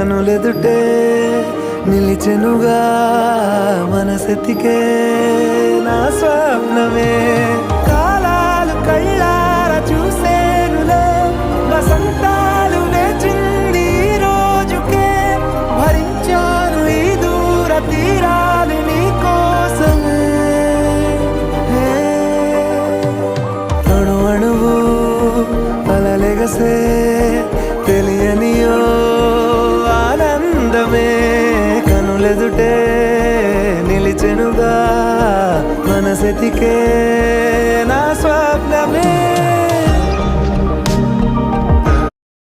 కనులెదుటే నిలిచెనుగా మనసెతికే నా స్వప్నమే కాలాలు కళ్ళార చూసేనులే వసంతాలు వేచింది ఈ రోజుకే భరించాను ఈ దూర తీరాలు నీ కోసమే అణు అణువు అలలెగసే తెలియనియో ఆనందమే కనులెదుటే నిలిచెనుగా మనసెతికే నా స్వప్నమే